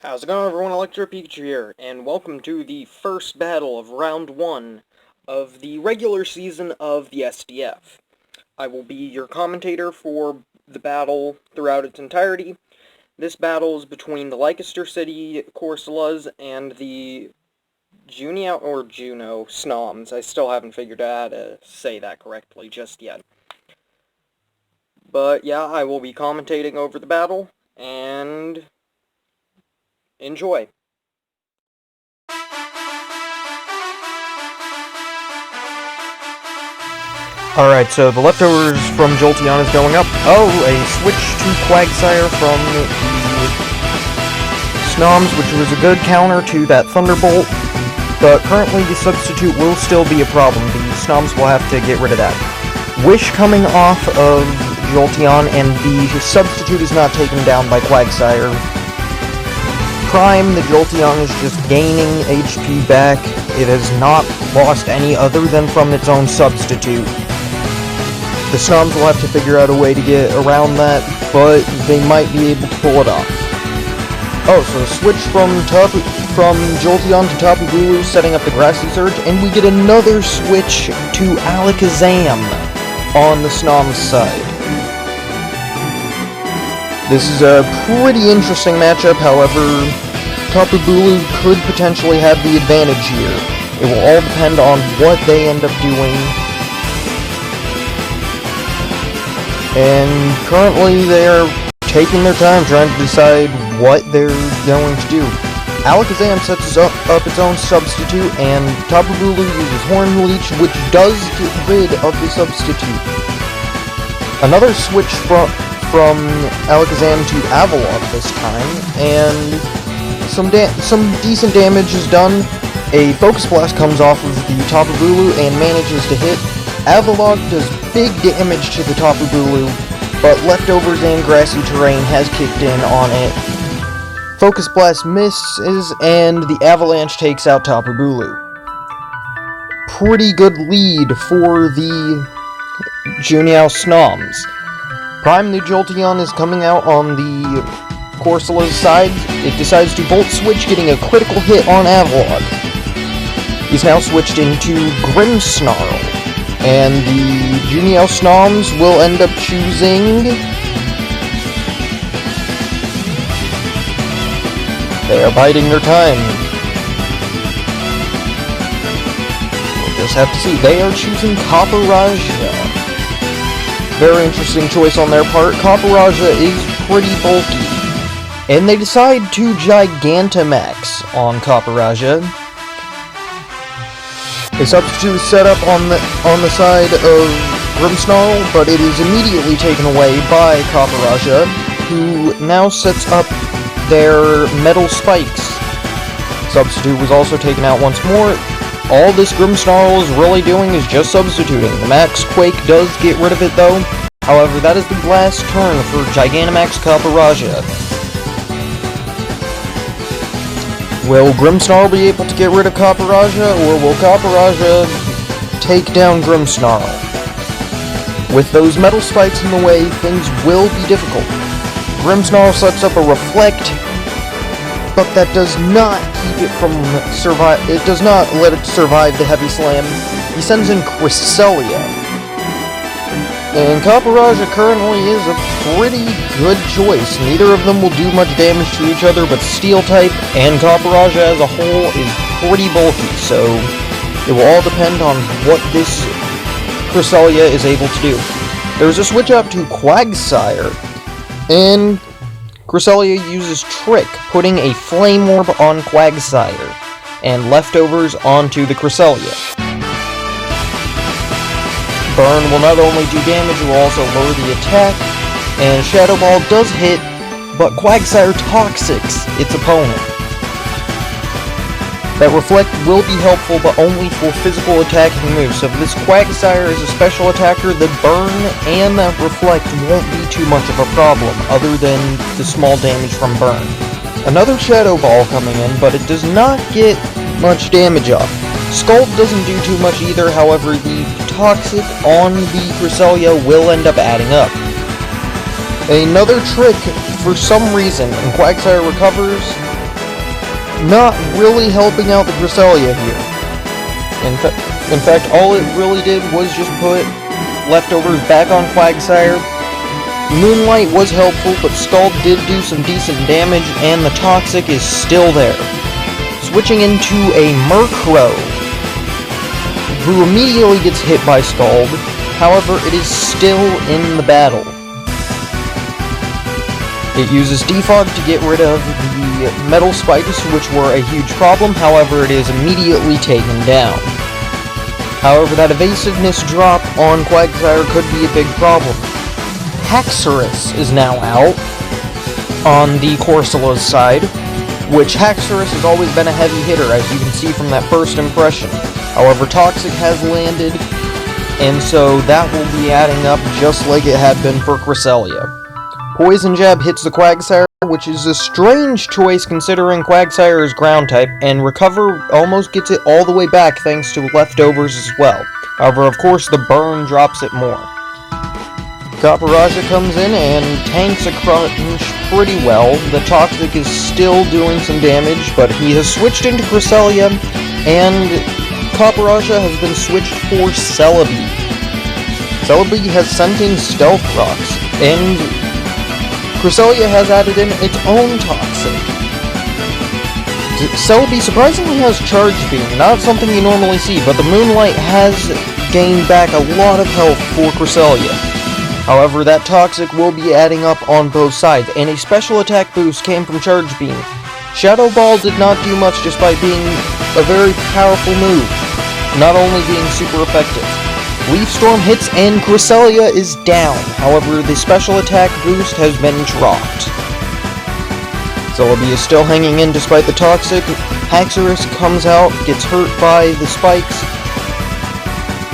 How's it going, everyone? Electro Pikachu here, and welcome to the first battle of Round 1 of the regular season of the SDF. I will be your commentator for the battle throughout its entirety. This battle is between the Leicester City Corsolas and the Juneau Snoms. I still haven't figured out how to say that correctly just yet. But yeah, I will be commentating over the battle, and enjoy. Alright, so the leftovers from Jolteon is going up. Oh, a switch to Quagsire from the Snoms, which was a good counter to that Thunderbolt. But currently the substitute will still be a problem. The Snoms will have to get rid of that. Wish coming off of Jolteon, and the substitute is not taken down by Quagsire. Prime, the Jolteon is just gaining HP back. It has not lost any other than from its own substitute. The Snoms will have to figure out a way to get around that, but they might be able to pull it off. Oh, so a switch from Jolteon to Tapu Bulu, setting up the Grassy Surge, and we get another switch to Alakazam on the Snoms side. This is a pretty interesting matchup, however, Tapu Bulu could potentially have the advantage here. It will all depend on what they end up doing. And currently they are taking their time trying to decide what they're going to do. Alakazam sets up its own substitute, and Tapu Bulu uses Horn Leech, which does get rid of the substitute. Another switch from Alakazam to Avalon this time, and some decent damage is done. A Focus Blast comes off of the Tapu Bulu and manages to hit. Avalon does big damage to the Tapu Bulu, but leftovers and grassy terrain has kicked in on it. Focus Blast misses, and the Avalanche takes out Tapu Bulu. Pretty good lead for the Juneau Snoms. Prime the Jolteon is coming out on the Corsolas side. It decides to Volt Switch, getting a critical hit on Avalon. He's now switched into Grimmsnarl, and the Juneau Snoms will end up choosing... They are biding their time. We'll just have to see. They are choosing Copperajah. Very interesting choice on their part. Copperajah is pretty bulky. And they decide to Gigantamax on Copperajah. A substitute is set up on the side of Grimmsnarl, but it is immediately taken away by Copperajah, who now sets up their Metal Spikes. Substitute was also taken out once more. All this Grimmsnarl is really doing is just substituting. The Max Quake does get rid of it though. However, that is the last turn for Gigantamax Copperajah. Will Grimmsnarl be able to get rid of Copperajah, or will Copperajah take down Grimmsnarl? With those Metal Spikes in the way, things will be difficult. Grimmsnarl sets up a Reflect, but that does not keep it from it does not let it survive the Heavy Slam. He sends in Cresselia. And Copperajah currently is a pretty good choice. Neither of them will do much damage to each other, but Steel-type and Copperajah as a whole is pretty bulky, so it will all depend on what this Cresselia is able to do. There's a switch up to Quagsire, and Cresselia uses Trick, putting a Flame Orb on Quagsire, and leftovers onto the Cresselia. Burn will not only do damage, it will also lower the attack, and Shadow Ball does hit, but Quagsire Toxics its opponent. That Reflect will be helpful, but only for physical attacking moves, so if this Quagsire is a special attacker, the Burn and that Reflect won't be too much of a problem, other than the small damage from Burn. Another Shadow Ball coming in, but it does not get much damage off. Scald doesn't do too much either, however, the Toxic on the Cresselia will end up adding up. Another Trick, for some reason, and Quagsire recovers, not really helping out the Corsolas here. In fact, all it really did was just put leftovers back on Quagsire. Moonlight was helpful, but Scald did do some decent damage, and the Toxic is still there. Switching into a Murkrow, who immediately gets hit by Scald. However, it is still in the battle. It uses Defog to get rid of the Metal Spikes, which were a huge problem. However, it is immediately taken down. However, that evasiveness drop on Quagsire could be a big problem. Haxorus is now out on the Corsolas side, which Haxorus has always been a heavy hitter, as you can see from that first impression. However, Toxic has landed, and so that will be adding up just like it had been for Cresselia. Poison Jab hits the Quagsire, which is a strange choice considering Quagsire is ground type, and Recover almost gets it all the way back thanks to leftovers as well. However, of course, the burn drops it more. Copperajah comes in and tanks a crunch pretty well. The Toxic is still doing some damage, but he has switched into Cresselia, and Copperajah has been switched for Celebi. Celebi has sent in Stealth Rocks, and Cresselia has added in its own Toxic. Celebi surprisingly has Charge Beam, not something you normally see, but the Moonlight has gained back a lot of health for Cresselia. However, that Toxic will be adding up on both sides, and a special attack boost came from Charge Beam. Shadow Ball did not do much despite being a very powerful move, not only being super effective. Leaf Storm hits and Cresselia is down, however the special attack boost has been dropped. Celebi is still hanging in despite the Toxic. Haxorus comes out, gets hurt by the spikes,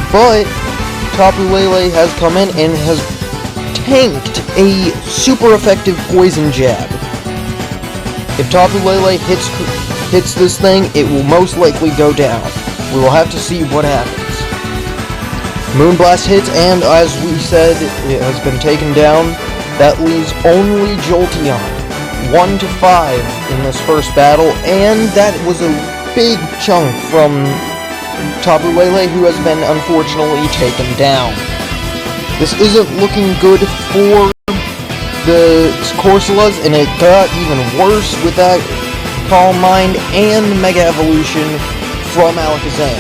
but Tapu Lele has come in and has tanked a super effective Poison Jab. If Tapu Lele hits this thing, it will most likely go down. We will have to see what happens. Moonblast hits, and as we said, it has been taken down. That leaves only Jolteon, 1-5 in this first battle, and that was a big chunk from Tapu Lele, who has been unfortunately taken down. This isn't looking good for the Corsolas, and it got even worse with that Calm Mind and Mega Evolution from Alakazam.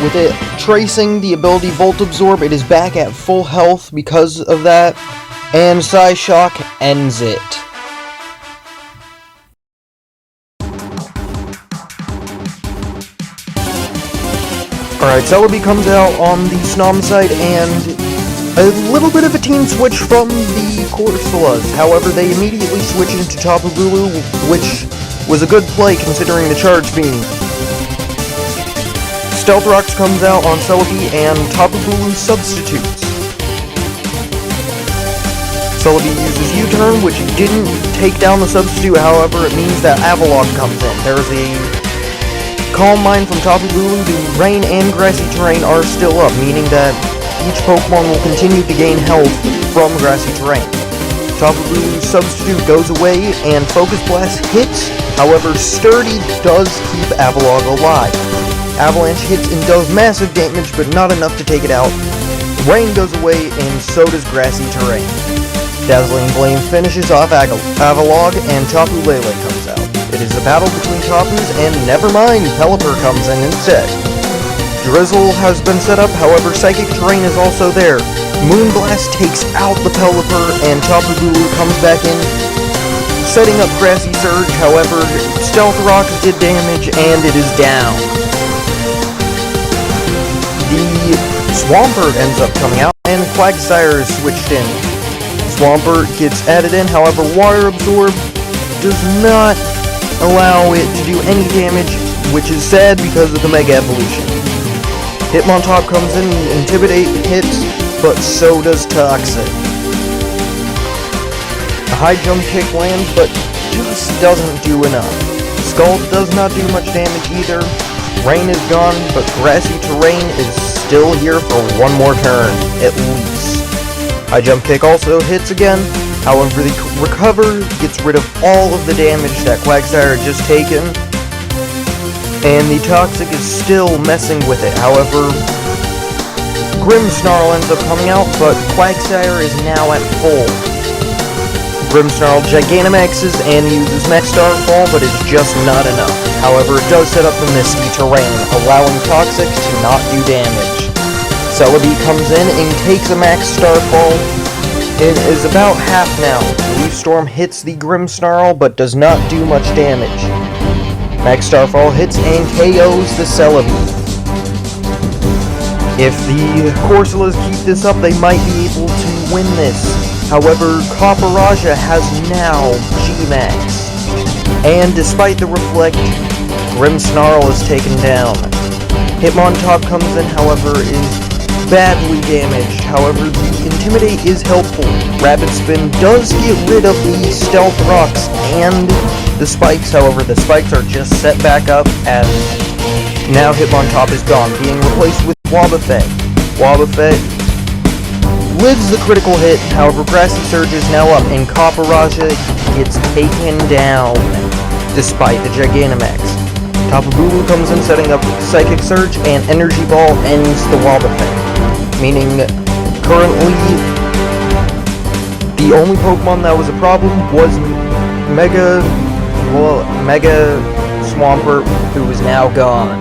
With it tracing the ability Volt Absorb, it is back at full health because of that, and Psyshock ends it. Alright, Celebi comes out on the Snoms side, and a little bit of a team switch from the Corsolas. However, they immediately switch into Tapu Bulu, which was a good play considering the Charge Beam. Stealth Rocks comes out on Celebi, and Tapu Bulu substitutes. Celebi uses U-turn, which didn't take down the substitute, however, it means that Avalok comes in. There is a Calm Mind from Tapu Bulu. The Rain and Grassy Terrain are still up, meaning that each Pokemon will continue to gain health from Grassy Terrain. Tapu Bulu's substitute goes away, and Focus Blast hits, however, Sturdy does keep Avalok alive. Avalanche hits and does massive damage, but not enough to take it out. Rain goes away, and so does Grassy Terrain. Dazzling Flame finishes off Avalok, and Tapu Lele comes out. It is a battle between Tapus, and never mind, Pelipper comes in instead. Drizzle has been set up, however, Psychic Terrain is also there. Moonblast takes out the Pelipper, and Tapu Bulu comes back in, setting up Grassy Surge. However, Stealth Rocks did damage, and it is down. The Swampert ends up coming out, and Quagsire is switched in. Swampert gets added in, however, Water Absorb does not allow it to do any damage, which is sad because of the Mega Evolution. Hitmontop comes in and Intimidate hits, but so does Toxic. A high jump kick lands, but just doesn't do enough. Scald does not do much damage either. Rain is gone, but Grassy Terrain is still here for one more turn, at least. High jump kick also hits again, however the Recover gets rid of all of the damage that Quagsire had just taken, and the Toxic is still messing with it. However, Grimmsnarl ends up coming out, but Quagsire is now at full. Grimmsnarl Gigantamaxes and uses Max Starfall, but it's just not enough. However, it does set up the Misty Terrain, allowing Toxic to not do damage. Celebi comes in and takes a Max Starfall. It is about half now. Leaf Storm hits the Grimmsnarl, but does not do much damage. Max Starfall hits and KOs the Celebi. If the Corsolas keep this up, they might be able to win this. However, Copperaja has now G-Max. And despite the Reflect, Grimmsnarl is taken down. Hitmontop comes in, however, is badly damaged. However, the Intimidate is helpful. Rapid Spin does get rid of the Stealth Rocks and the Spikes. However, the Spikes are just set back up, and now Hitmontop is gone, being replaced with Wobbuffet. Wobbuffet lives the critical hit. However, Grassy Surge is now up, and Copperaja gets taken down despite the Gigantamax. Tapu Bulu comes in, setting up Psychic Surge, and Energy Ball ends the Wobbuffet. Meaning, currently, the only Pokemon that was a problem was Mega Swampert, who is now gone.